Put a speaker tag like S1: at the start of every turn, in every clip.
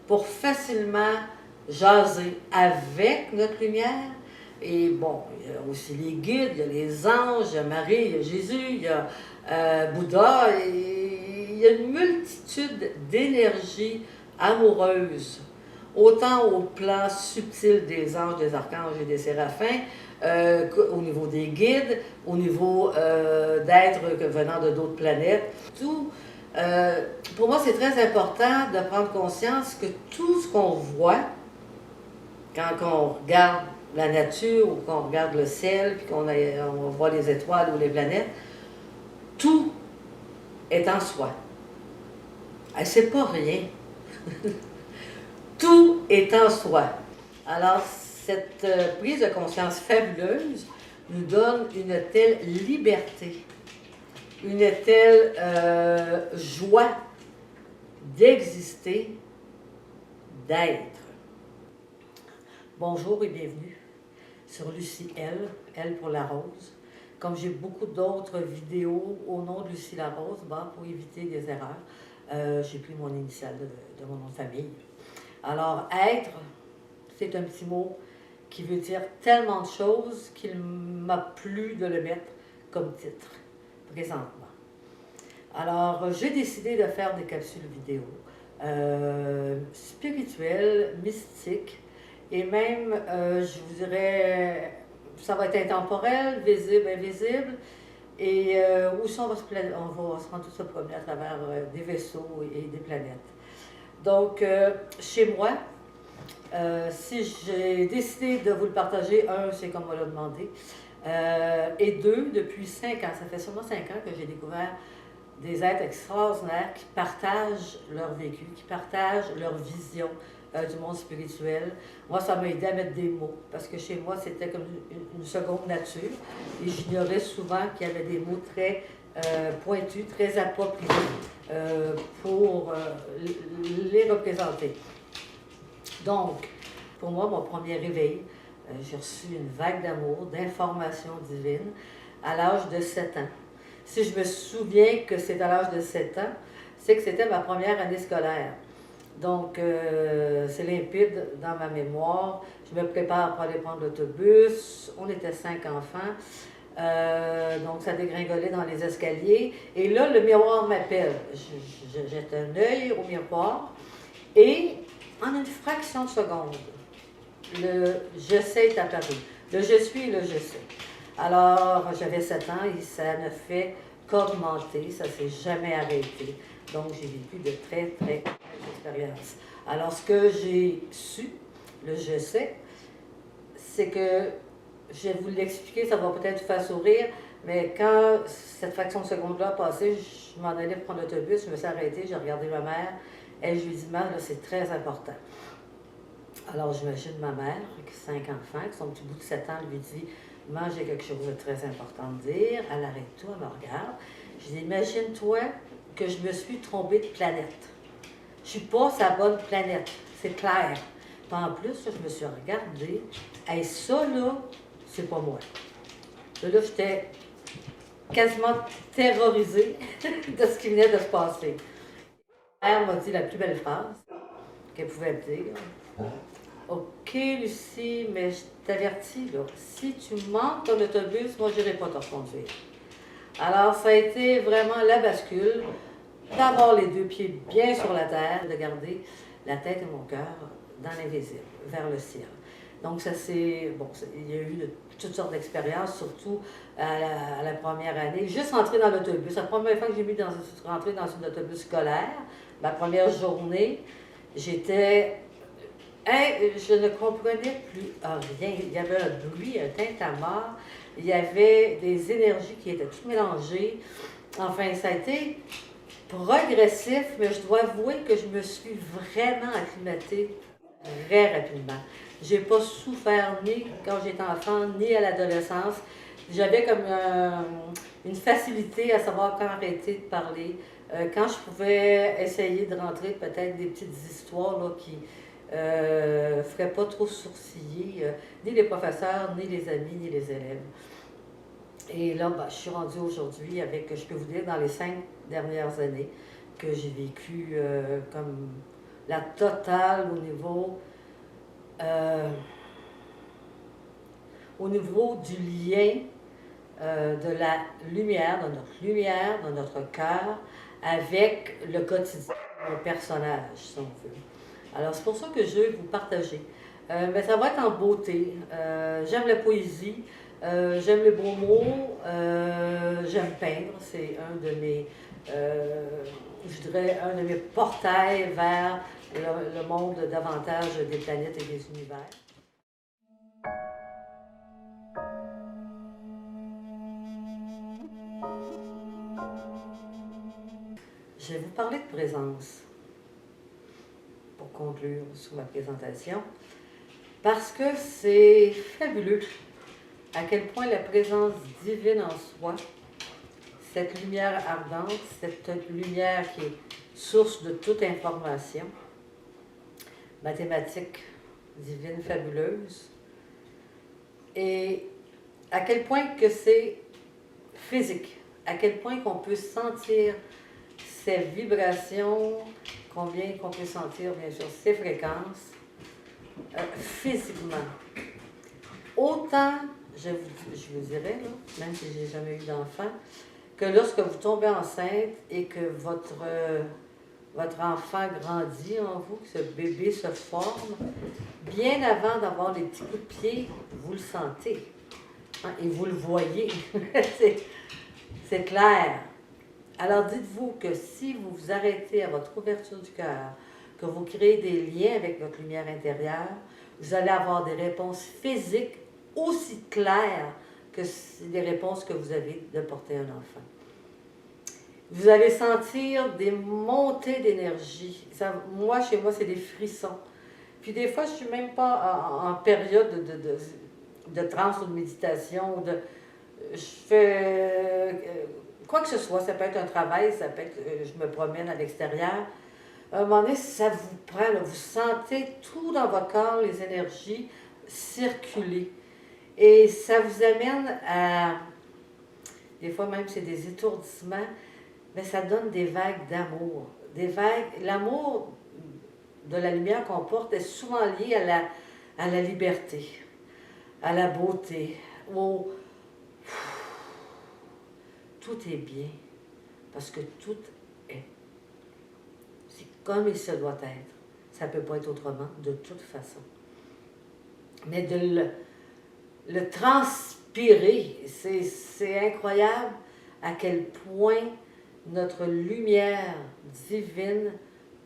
S1: pour facilement jaser avec notre lumière. Et bon, il y a aussi les guides, il y a les anges, il y a Marie, il y a Jésus, il y a Bouddha. Et il y a une multitude d'énergies amoureuses, autant au plan subtil des anges, des archanges et des séraphins, au niveau des guides, au niveau d'êtres venant de d'autres planètes. Pour moi, c'est très important de prendre conscience que tout ce qu'on voit, quand on regarde la nature ou qu'on regarde le ciel, puis on voit les étoiles ou les planètes, tout est en soi. Et c'est pas rien. Tout est en soi. Alors, cette prise de conscience fabuleuse nous donne une telle liberté, une telle joie d'exister, d'être. Bonjour et bienvenue sur Lucie L pour la rose. Comme j'ai beaucoup d'autres vidéos au nom de Lucie la rose, pour éviter des erreurs, j'ai pris mon initiale de mon nom de famille. Alors, être, c'est un petit mot qui veut dire tellement de choses qu'il m'a plu de le mettre comme titre, présentement. Alors, j'ai décidé de faire des capsules vidéo spirituelles, mystiques, et même, je vous dirais, ça va être intemporel, visible, invisible, et aussi on va se rendre tous se promener à travers des vaisseaux et des planètes. Donc, chez moi, si j'ai décidé de vous le partager, c'est comme on l'a demandé, et deux, depuis 5 ans, ça fait seulement 5 ans que j'ai découvert des êtres extraordinaires qui partagent leur vécu, qui partagent leur vision du monde spirituel. Moi, ça m'a aidé à mettre des mots, parce que chez moi, c'était comme une seconde nature, et j'ignorais souvent qu'il y avait des mots très pointus, très appropriés pour les représenter. Donc, pour moi, mon premier réveil, j'ai reçu une vague d'amour, d'informations divines à l'âge de 7 ans. Si je me souviens que c'est à l'âge de 7 ans, c'est que c'était ma première année scolaire. Donc, c'est limpide dans ma mémoire. Je me prépare pour aller prendre l'autobus. On était 5 enfants. Donc, ça dégringolait dans les escaliers. Et là, le miroir m'appelle. Jette un œil au miroir. Et en une fraction de seconde, le « je sais » est apparu. Le « je suis » et le « je sais ». Alors, j'avais 7 ans et ça ne fait qu'augmenter, ça ne s'est jamais arrêté. Donc, j'ai vécu de très, très belles expériences. Alors, ce que j'ai su, le « je sais », c'est que, je vais vous l'expliquer, ça va peut-être vous faire sourire, mais quand cette fraction de seconde-là a passé, je m'en allais pour prendre l'autobus, je me suis arrêtée, j'ai regardé ma mère, et je lui ai dit « Maman, là, c'est très important ». Alors, j'imagine ma mère, avec 5 enfants, qui sont un petit bout de 7 ans, lui dit « Maman, j'ai quelque chose de très important à dire. » Elle arrête tout, elle me regarde. Je dis « Imagine-toi que je me suis trompée de planète. Je suis pas sa bonne planète, c'est clair. » Puis en plus, là, je me suis regardée. Et ça, là, c'est pas moi. Là, j'étais quasiment terrorisée de ce qui venait de se passer. Ma mère m'a dit la plus belle phrase qu'elle pouvait me dire. OK, Lucie, mais je t'avertis, là, si tu manques ton autobus, moi, je n'irai pas te reconduire. Alors, ça a été vraiment la bascule, d'avoir les 2 pieds bien sur la terre, de garder la tête et mon cœur dans l'invisible, vers le ciel. Donc, ça c'est, bon, il y a eu toutes sortes d'expériences, surtout à la première année. Juste rentrer dans l'autobus, la première fois que j'ai rentré dans un autobus scolaire, ma première journée, j'étais... je ne comprenais plus rien. Il y avait un bruit, un tintamarre, il y avait des énergies qui étaient toutes mélangées. Enfin, ça a été progressif, mais je dois avouer que je me suis vraiment acclimatée très rapidement. Je n'ai pas souffert ni quand j'étais enfant, ni à l'adolescence. J'avais comme une facilité à savoir quand arrêter de parler, quand je pouvais essayer de rentrer peut-être des petites histoires là, qui ne feraient pas trop sourciller, ni les professeurs, ni les amis, ni les élèves. Et là, je suis rendue aujourd'hui avec, je peux vous dire, dans les 5 dernières années, que j'ai vécu comme la totale au niveau du lien de la lumière, de notre cœur, avec le quotidien, le personnage, si on veut. Alors, c'est pour ça que je vais vous partager. Mais ça va être en beauté. J'aime la poésie, j'aime les beaux mots, j'aime peindre. C'est un de mes, je dirais, un de mes portails vers le monde davantage des planètes et des univers. Je vais vous parler de présence pour conclure sur ma présentation, parce que c'est fabuleux à quel point la présence divine en soi, cette lumière ardente, cette lumière qui est source de toute information, mathématique divine fabuleuse, et à quel point que c'est physique, à quel point qu'on peut sentir ces vibrations, combien qu'on peut sentir, bien sûr, ces fréquences, physiquement. Autant, je vous dirais, là, même si je n'ai jamais eu d'enfant, que lorsque vous tombez enceinte et que votre enfant grandit en vous, que ce bébé se forme, bien avant d'avoir les petits coups de pied, vous le sentez. Hein, et vous le voyez. C'est clair. Alors dites-vous que si vous vous arrêtez à votre ouverture du cœur, que vous créez des liens avec votre lumière intérieure, vous allez avoir des réponses physiques aussi claires que les réponses que vous avez de porter un enfant. Vous allez sentir des montées d'énergie. Moi, chez moi, c'est des frissons. Puis des fois, je ne suis même pas en période de transe ou de méditation. Je fais quoi que ce soit. Ça peut être un travail, ça peut être je me promène à l'extérieur. À un moment donné, ça vous prend, là, vous sentez tout dans votre corps, les énergies circuler. Et ça vous amène à, des fois même c'est des étourdissements, mais ça donne des vagues d'amour. Des vagues, l'amour de la lumière qu'on porte est souvent lié à la liberté, à la beauté, tout est bien, parce que tout est. C'est comme il se doit être. Ça ne peut pas être autrement, de toute façon. Mais de le transpirer, c'est incroyable à quel point notre lumière divine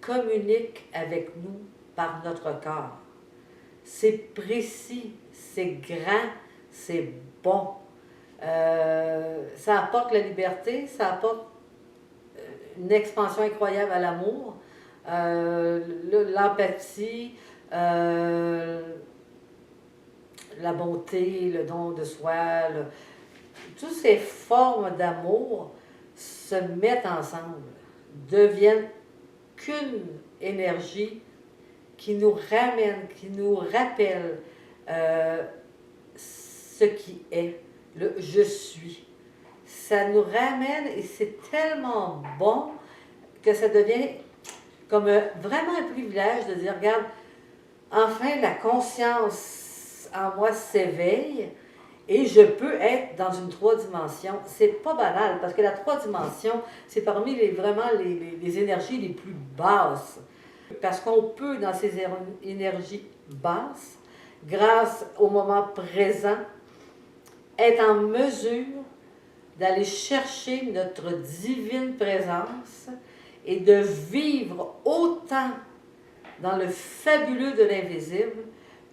S1: communique avec nous par notre corps. C'est précis, c'est grand, c'est bon. Ça apporte la liberté, ça apporte une expansion incroyable à l'amour, l'empathie, la bonté, le don de soi, toutes ces formes d'amour se mettent ensemble, deviennent qu'une énergie qui nous ramène, qui nous rappelle ce qui est, le « je suis ». Ça nous ramène et c'est tellement bon que ça devient comme vraiment un privilège de dire, regarde, enfin la conscience en moi s'éveille et je peux être dans une 3 dimensions. C'est pas banal parce que la 3 dimensions, c'est parmi vraiment les énergies les plus basses. Parce qu'on peut, dans ces énergies basses, grâce au moment présent, être en mesure d'aller chercher notre divine présence et de vivre autant dans le fabuleux de l'invisible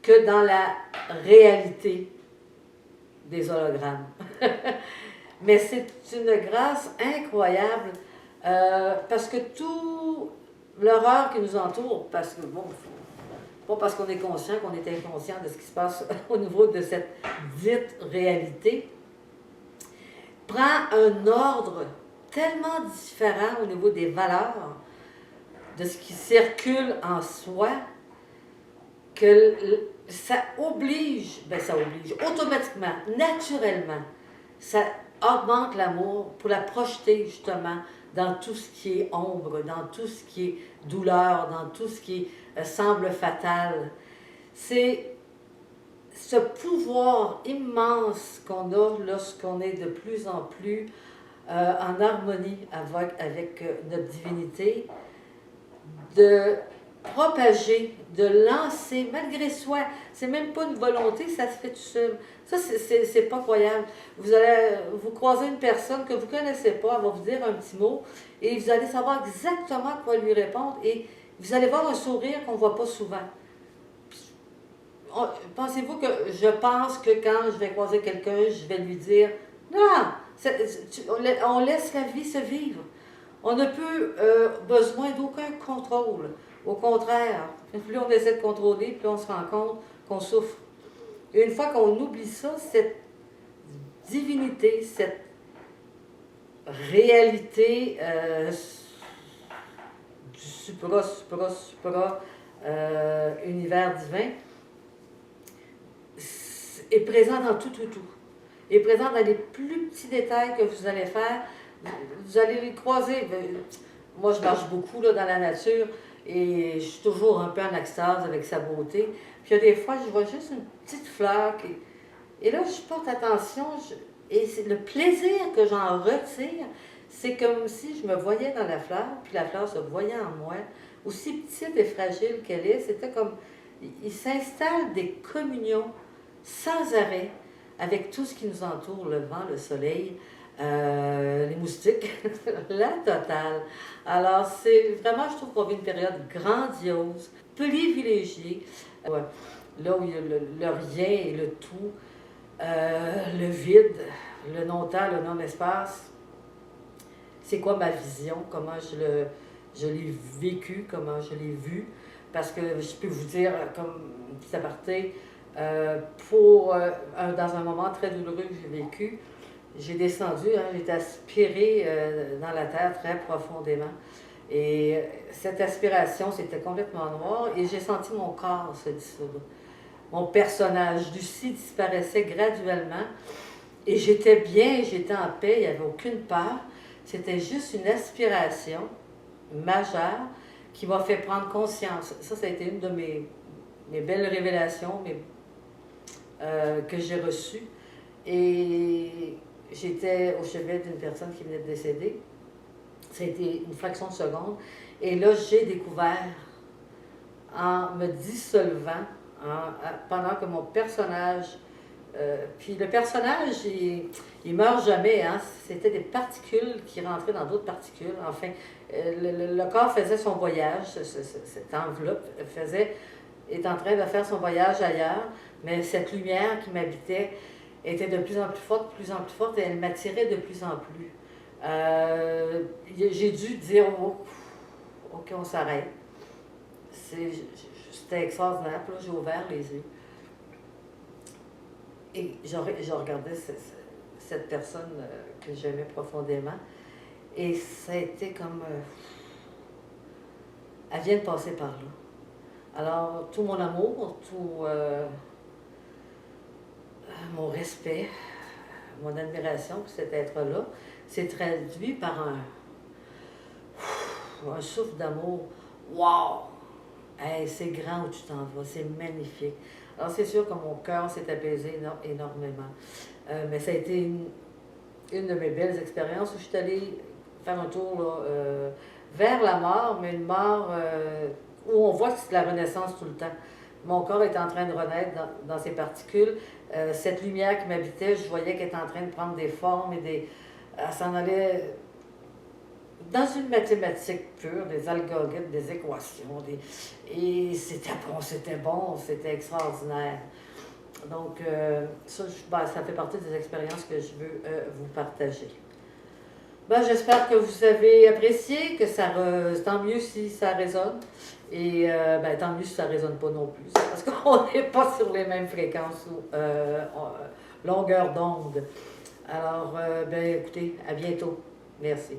S1: que dans la réalité des hologrammes. Mais c'est une grâce incroyable parce que tout l'horreur qui nous entoure, parce que bon, pas parce qu'on est conscient qu'on est inconscient de ce qui se passe au niveau de cette dite réalité, prend un ordre tellement différent au niveau des valeurs, de ce qui circule en soi, que ça oblige automatiquement, naturellement, ça augmente l'amour pour la projeter justement dans tout ce qui est ombre, dans tout ce qui est douleur, dans tout ce qui semble fatal. C'est ce pouvoir immense qu'on a lorsqu'on est de plus en plus en harmonie avec notre divinité, de propager, de lancer, malgré soi. C'est même pas une volonté, ça se fait tout seul. Ça, c'est pas croyable. Vous allez vous croiser une personne que vous connaissez pas, elle va vous dire un petit mot, et vous allez savoir exactement quoi lui répondre, et vous allez voir un sourire qu'on voit pas souvent. Pensez-vous que je pense que quand je vais croiser quelqu'un, je vais lui dire non, on laisse la vie se vivre. On n'a plus besoin d'aucun contrôle. Au contraire, plus on essaie de contrôler, plus on se rend compte qu'on souffre. Et une fois qu'on oublie ça, cette divinité, cette réalité du supra univers divin, est présent dans tout. Est présent dans les plus petits détails que vous allez faire. Vous allez les croiser. Moi, je marche beaucoup là, dans la nature et je suis toujours un peu en extase avec sa beauté. Puis il y a des fois, je vois juste une petite fleur. Et là, je porte attention. Et c'est le plaisir que j'en retire, c'est comme si je me voyais dans la fleur, puis la fleur se voyait en moi. Aussi petite et fragile qu'elle est, c'était comme... Il s'installe des communions sans arrêt avec tout ce qui nous entoure, le vent, le soleil, les moustiques, la totale. Alors, c'est vraiment, je trouve qu'on vit une période grandiose, privilégiée, là où il y a le rien et le tout, le vide, le non-temps, le non-espace. C'est quoi ma vision, comment je l'ai vécu, comment je l'ai vu, parce que je peux vous dire, comme un petit aparté, dans un moment très douloureux que j'ai vécu, j'ai descendu, j'ai été aspirée dans la terre très profondément. Et cette aspiration, c'était complètement noir et j'ai senti mon corps se dissoudre. Mon personnage, Lucie, disparaissait graduellement et j'étais bien, j'étais en paix, il n'y avait aucune peur. C'était juste une aspiration majeure qui m'a fait prendre conscience. Ça a été une de mes belles révélations que j'ai reçues. Et j'étais au chevet d'une personne qui venait de décéder. Ça a été une fraction de seconde. Et là, j'ai découvert, en me dissolvant, pendant que mon personnage... puis le personnage, il meurt jamais. Hein? C'était des particules qui rentraient dans d'autres particules. Enfin, le corps faisait son voyage. Cette enveloppe est en train de faire son voyage ailleurs. Mais cette lumière qui m'habitait était de plus en plus forte, et elle m'attirait de plus en plus. J'ai dû dire, oh, OK, on s'arrête. C'était extraordinaire. Puis là, j'ai ouvert les yeux. Et je regardais cette personne que j'aimais profondément. Et ça a été comme... elle vient de passer par là. Alors, tout mon amour, tout mon respect, mon admiration pour cet être-là, s'est traduit par un souffle d'amour. Wow! Hey, c'est grand où tu t'en vas, c'est magnifique. Alors, c'est sûr que mon cœur s'est apaisé énormément. Mais ça a été une de mes belles expériences où je suis allée faire un tour là, vers la mort, mais une mort où on voit que c'est de la renaissance tout le temps. Mon corps est en train de renaître dans ses particules. Cette lumière qui m'habitait, je voyais qu'elle était en train de prendre des formes et elle s'en allait dans une mathématique pure, des algorithmes, des équations. Et c'était bon, c'était extraordinaire. Donc, ça fait partie des expériences que je veux vous partager. J'espère que vous avez apprécié, que tant mieux si ça résonne. Et tant mieux si ça ne résonne pas non plus. Parce qu'on n'est pas sur les mêmes fréquences ou longueurs d'onde. Alors, écoutez, à bientôt. Merci.